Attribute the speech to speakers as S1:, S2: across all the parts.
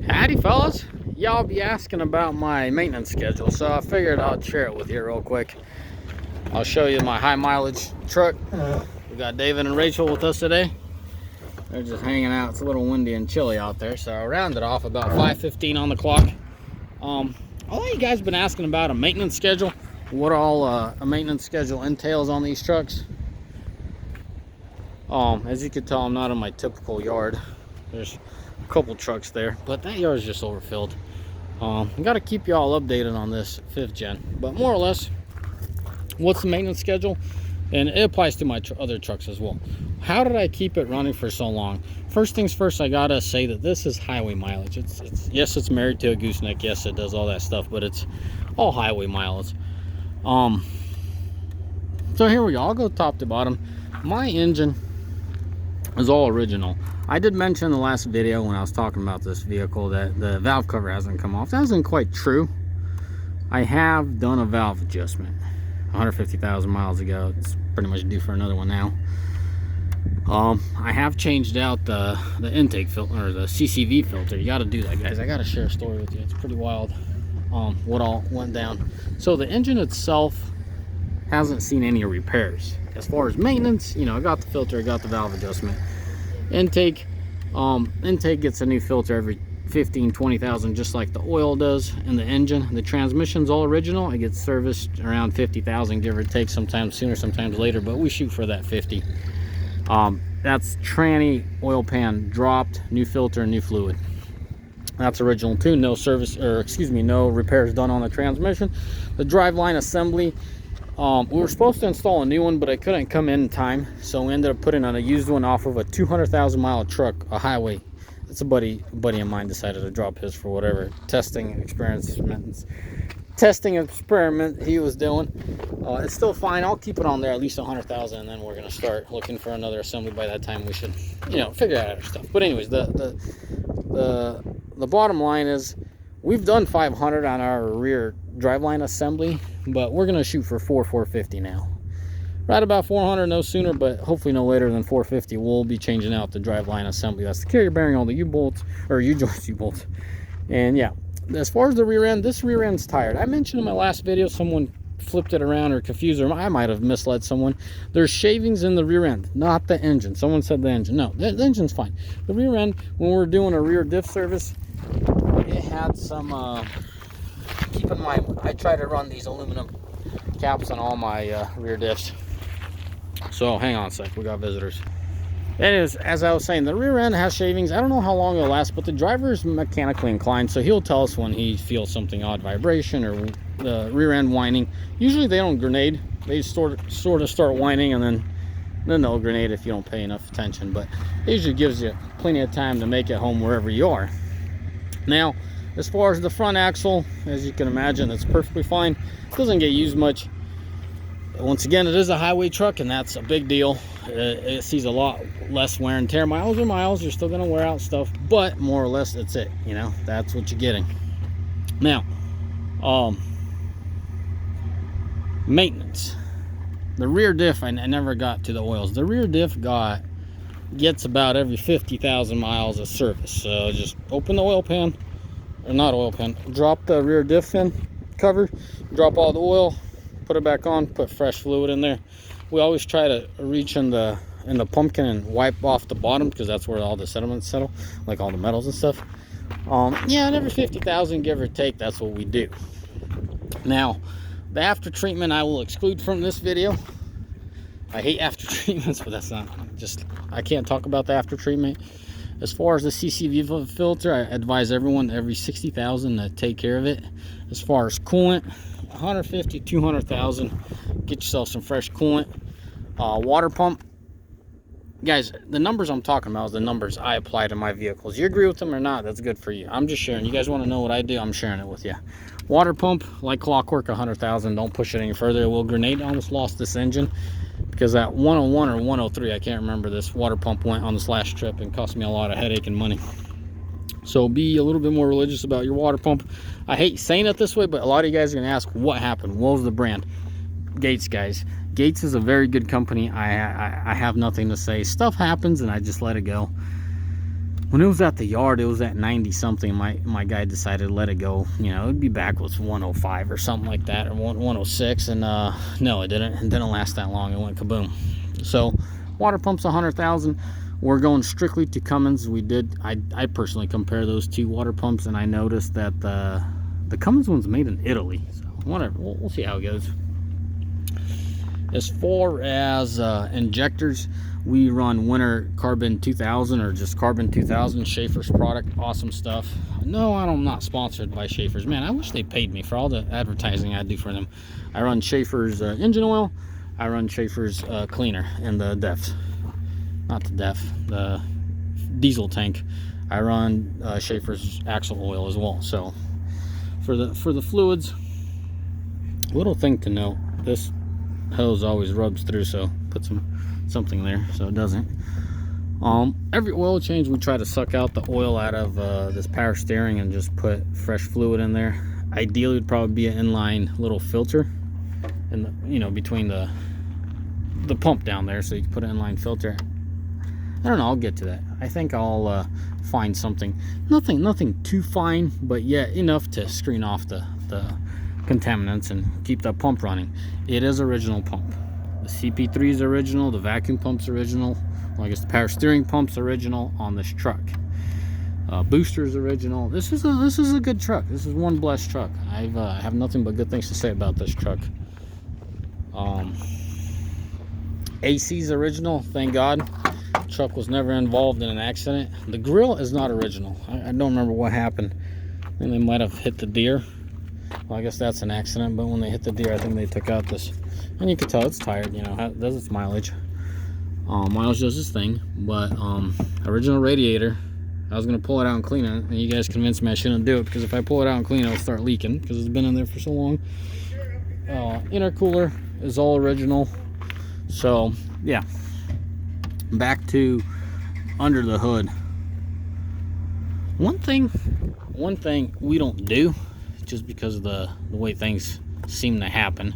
S1: Howdy fellas, y'all be asking about my maintenance schedule, so I figured I'd share it with you real quick. I'll show you my high mileage truck. We got David and Rachel with us today. They're just hanging out. It's a little windy and chilly out there, so I rounded off about 5:15 on the clock. A lot of you guys been asking about a maintenance schedule, what all a maintenance schedule entails on these trucks. As you can tell, I'm not in my typical yard. There's a couple trucks there, but that yard is just overfilled. I got to keep you all updated on this 5th gen, but more or less, what's the maintenance schedule? And it applies to my other trucks as well. How did I keep it running for so long? First things first, I gotta say that this is highway mileage. Yes, it's married to a gooseneck. Yes, it does all that stuff, but it's all highway mileage. So here we go. I'll go top to bottom. My engine is all original. I did mention in the last video when I was talking about this vehicle that the valve cover hasn't come off. That isn't quite true. I have done a valve adjustment 150,000 miles ago. It's pretty much due for another one now. I have changed out the intake filter, or the CCV filter. You got to do that, guys. I got to share a story with you. It's pretty wild what all went down. So the engine itself hasn't seen any repairs. As far as maintenance, you know, I got the filter, I got the valve adjustment. Intake gets a new filter every 15-20,000, just like the oil does in the engine. The transmission's all original. It gets serviced around 50,000, give or take, sometimes sooner, sometimes later, but we shoot for that 50. That's tranny, oil pan dropped, new filter, new fluid. That's original too. No service, or excuse me, no repairs done on the transmission. The driveline assembly, we were supposed to install a new one, but I couldn't come in time, so we ended up putting on a used one off of a 200,000 mile truck, a highway. It's a buddy of mine decided to drop his for whatever testing experiment he was doing. It's still fine. I'll keep it on there at least 100,000, and then we're gonna start looking for another assembly. By that time we should, you know, figure out other stuff. But anyways, the bottom line is we've done 500 on our rear driveline assembly, but we're gonna shoot for 450 now. Right about 400, no sooner, but hopefully no later than 450. We'll be changing out the driveline assembly. That's the carrier bearing, all the U-bolts, or U-joints, U-bolts. And yeah, as far as the rear end, this rear end's tired. I mentioned in my last video, someone flipped it around or confused, or I might have misled someone. There's shavings in the rear end, not the engine. Someone said the engine. No, the engine's fine. The rear end, when we were doing a rear diff service, it had some, keep in mind, I try to run these aluminum caps on all my rear diffs. So hang on a sec, we got visitors. Anyways, as I was saying, the rear end has shavings. I don't know how long it'll last, but the driver is mechanically inclined, so he'll tell us when he feels something odd vibration or the rear end whining. Usually they don't grenade. They sort of start whining, and then they'll grenade if you don't pay enough attention. But it usually gives you plenty of time to make it home wherever you are. Now, as far as the front axle, as you can imagine, it's perfectly fine. It doesn't get used much. Once again, it is a highway truck, and that's a big deal. It sees a lot less wear and tear. Miles are miles. You're still going to wear out stuff, but more or less that's it. You know, that's what you're getting. Now, maintenance. The rear diff, I never got to the oils. The rear diff gets about every 50,000 miles of service. So just open the oil pan, or not oil pan, drop the rear diff in cover, drop all the oil, put it back on, put fresh fluid in there. We always try to reach in the pumpkin and wipe off the bottom, because that's where all the sediments settle, like all the metals and stuff. Yeah, and every 50,000, give or take, that's what we do. Now, the after treatment I will exclude from this video. I hate after treatments, but that's not just, I can't talk about the after treatment. As far as the CCV filter, I advise everyone every 60,000 to take care of it. As far as coolant, 150, 200,000, get yourself some fresh coolant. Water pump, guys, the numbers I'm talking about is the numbers I apply to my vehicles. You agree with them or not, that's good for you. I'm just sharing. You guys want to know what I do, I'm sharing it with you. Water pump, like clockwork, 100,000. Don't push it any further, it will grenade. I almost lost this engine because that 101 or 103, I can't remember, this water pump went on this last trip and cost me a lot of headache and money. So be a little bit more religious about your water pump. I hate saying it this way, but a lot of you guys are going to ask, what happened? What was the brand? Gates, guys. Gates is a very good company. I have nothing to say. Stuff happens and I just let it go. when it was at the yard, it was at 90 something. My guy decided to let it go. You know, it'd be back with 105 or something like that, or 106. And no, it didn't last that long. It went kaboom. So water pumps 100,000. We're going strictly to Cummins. I personally compare those two water pumps, and I noticed that the Cummins one's made in Italy. So whatever, we'll see how it goes. As far as injectors, we run Winter Carbon 2000, or just Carbon 2000, Schaefer's product. Awesome stuff. No, I'm not sponsored by Schaefer's. Man, I wish they paid me for all the advertising I do for them. I run Schaefer's engine oil. I run Schaefer's cleaner and the DEF. Not the DEF, the diesel tank. I run Schaefer's axle oil as well. So for the fluids, little thing to note, this hose always rubs through, so put something there so it doesn't. Every oil change, we try to suck out the oil out of this power steering and just put fresh fluid in there. Ideally, it would probably be an inline little filter, and you know, between the pump down there, so you can put an inline filter. I don't know, I'll get to that. I think I'll find something, nothing too fine, but yet enough to screen off the contaminants and keep the pump running. It is original pump. The CP3 is original, the vacuum pump's original. Well, I guess the power steering pump's original on this truck. Booster's original. This is a good truck. This is one blessed truck. I have nothing but good things to say about this truck. AC's original, thank God. Truck was never involved in an accident. The grill is not original. I don't remember what happened. I think they might have hit the deer. Well, I guess that's an accident, but when they hit the deer, I think they took out this, and you can tell it's tired, you know, it does its mileage. Mileage does its thing, but original radiator. I was going to pull it out and clean it, and you guys convinced me I shouldn't do it, because if I pull it out and clean it, it'll start leaking, because it's been in there for so long. Intercooler is all original. So, yeah. Back to under the hood. One thing we don't do, just because of the way things seem to happen,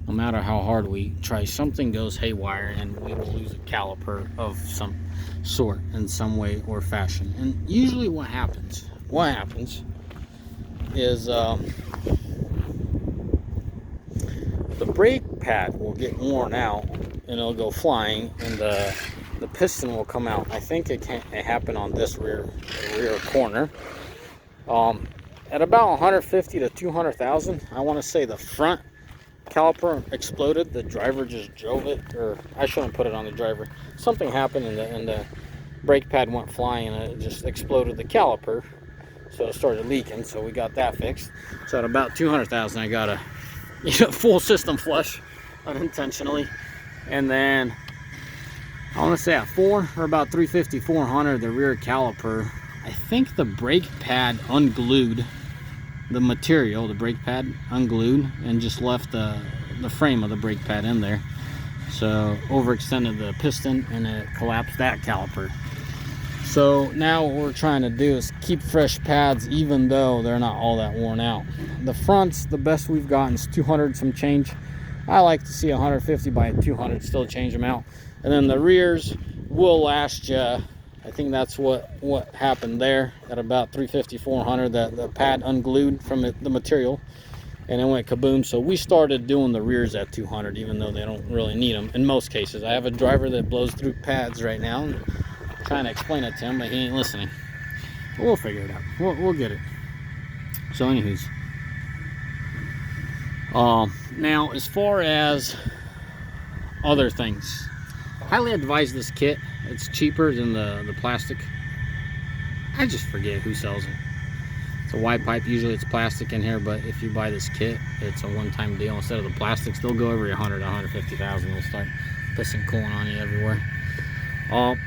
S1: no matter how hard we try, something goes haywire and we will lose a caliper of some sort in some way or fashion. And usually what happens is the brake pad will get worn out and it'll go flying, and the piston will come out. I think it happened on this rear corner. At about 150 to 200,000, I want to say the front caliper exploded. The driver just drove it, or I shouldn't put it on the driver. Something happened and the brake pad went flying and it just exploded the caliper. So it started leaking, so we got that fixed. So at about 200,000, I got a full system flush unintentionally. And then I want to say at 4 or about 350, 400, the rear caliper, I think the brake pad unglued the material, the brake pad unglued, and just left the frame of the brake pad in there. So overextended the piston and it collapsed that caliper. So now what we're trying to do is keep fresh pads, even though they're not all that worn out. The fronts, the best we've gotten is 200 some change. I like to see 150 by 200, still change them out. And then the rears will last you, I think that's what happened there at about 350, 400, that the pad unglued from the material and it went kaboom. So we started doing the rears at 200, even though they don't really need them in most cases. I have a driver that blows through pads right now, and I'm trying to explain it to him, but he ain't listening. But we'll figure it out. We'll get it. So anywho's, now as far as other things, highly advise this kit. It's cheaper than the plastic. I just forget who sells it. It's a wide pipe. Usually it's plastic in here, but if you buy this kit, it's a one-time deal. Instead of the plastics, they'll go every 100, 150,000. They'll start pissing coolant on you everywhere. Hold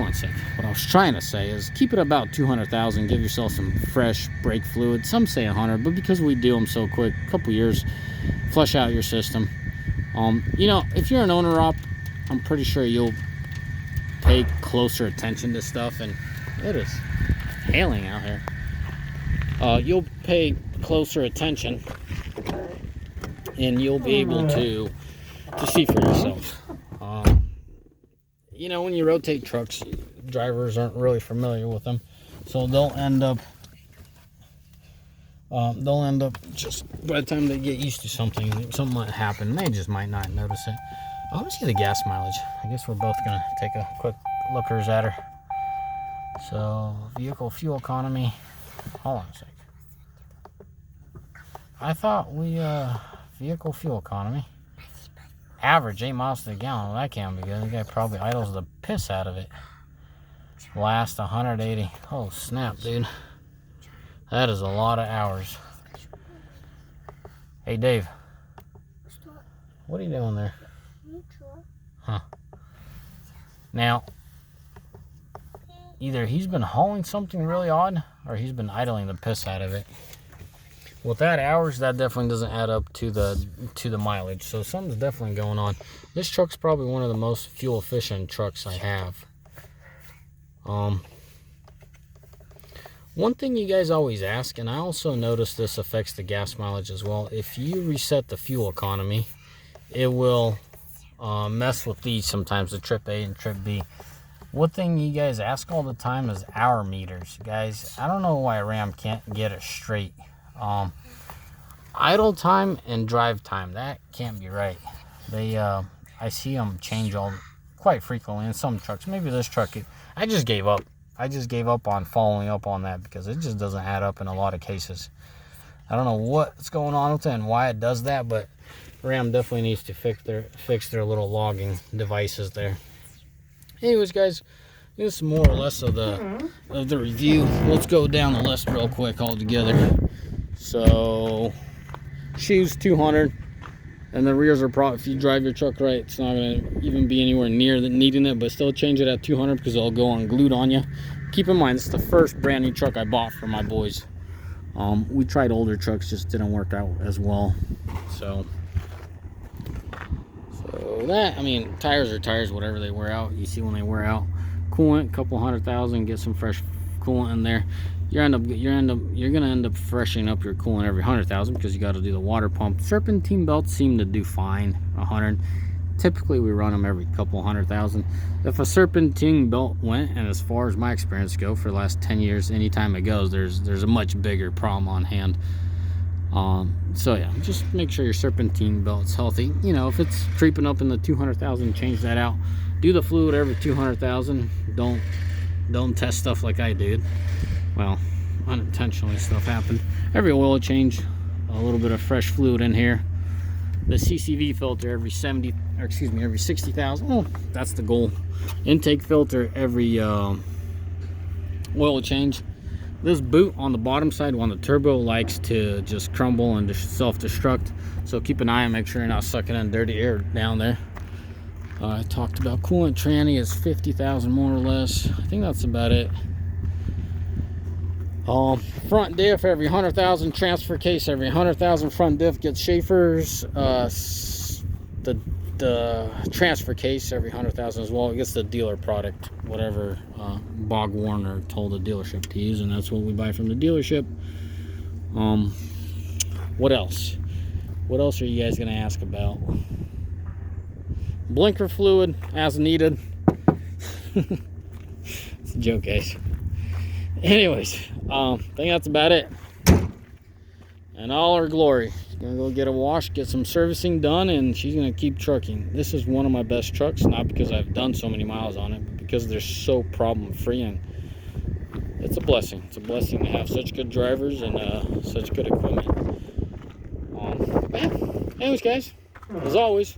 S1: on a second. What I was trying to say is keep it about 200,000. Give yourself some fresh brake fluid. Some say 100, but because we do them so quick, a couple years, flush out your system. If you're an owner-op, I'm pretty sure you'll pay closer attention to stuff, and it is hailing out here. You'll pay closer attention, and you'll be able to see for yourself. When you rotate trucks, drivers aren't really familiar with them, so they'll end up just, by the time they get used to something might happen. They just might not notice it. Let me see the gas mileage. I guess we're both gonna take a quick lookers at her. So vehicle fuel economy. Hold on a sec. I thought we vehicle fuel economy. Average 8 miles to the gallon. Well, that can't be good. The guy probably idles the piss out of it. Last 180. Oh snap, dude. That is a lot of hours. Hey Dave. What are you doing there? Huh. Now, either he's been hauling something really odd, or he's been idling the piss out of it. With that hours, that definitely doesn't add up to the mileage. So something's definitely going on. This truck's probably one of the most fuel efficient trucks I have. One thing you guys always ask, and I also notice this affects the gas mileage as well. If you reset the fuel economy, it will mess with these sometimes, the trip A and trip B. One thing you guys ask all the time is hour meters. Guys, I don't know why Ram can't get it straight. Idle time and drive time, that can't be right. They I see them change quite frequently in some trucks. Maybe this truck, I just gave up. I just gave up on following up on that because it just doesn't add up in a lot of cases. I don't know what's going on with it and why it does that, but Ram definitely needs to fix their little logging devices there. Anyways, guys, this is more or less of the review. Let's go down the list real quick all together. So, shoes 200, and the rears are probably, if you drive your truck right, it's not going to even be anywhere near needing it, but still change it at 200 because it'll go unglued on you. Keep in mind, this is the first brand new truck I bought for my boys. We tried older trucks, just didn't work out as well. So that, I mean, tires are tires, whatever they wear out. You see when they wear out. Coolant, couple 100,000, get some fresh coolant in there. You're gonna end up freshening up your coolant every 100,000 because you got to do the water pump. Serpentine belts seem to do fine, 100. Typically we run them every couple 100,000. If a serpentine belt went, and as far as my experience go for the last 10 years, anytime it goes, there's a much bigger problem on hand. So yeah, just make sure your serpentine belt's healthy. You know, if it's creeping up in the 200,000, change that out. Do the fluid every 200,000. Don't test stuff like I did. Well, unintentionally stuff happened. Every oil change, a little bit of fresh fluid in here. The CCV filter every 60,000. Oh, that's the goal. Intake filter every oil change. This boot on the bottom side, when the turbo likes to just crumble and self-destruct, so keep an eye and make sure you're not sucking in dirty air down there. I talked about coolant tranny is 50,000 more or less. I think that's about it. Front diff every 100,000, transfer case every 100,000. Front diff gets Schaefer's. The transfer case every 100,000 as well. It gets the dealer product, whatever Bog Warner told the dealership to use, and that's what we buy from the dealership. What else? What else are you guys gonna ask about? Blinker fluid as needed. It's a joke, guys. Anyways, I think that's about it. In all her glory, she's gonna go get a wash, get some servicing done, and she's gonna keep trucking. This is one of my best trucks, not because I've done so many miles on it, but because they're so problem-free, and it's a blessing. It's a blessing to have such good drivers and such good equipment. Anyways, guys, as always,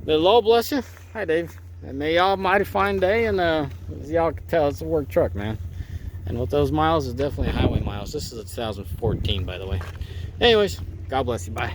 S1: may the Lord bless you. Hi, Dave. And may y'all have a mighty fine day, and as y'all can tell, it's a work truck, man. And with those miles, it's definitely highway miles. This is a 2014, by the way. Anyways, God bless you. Bye.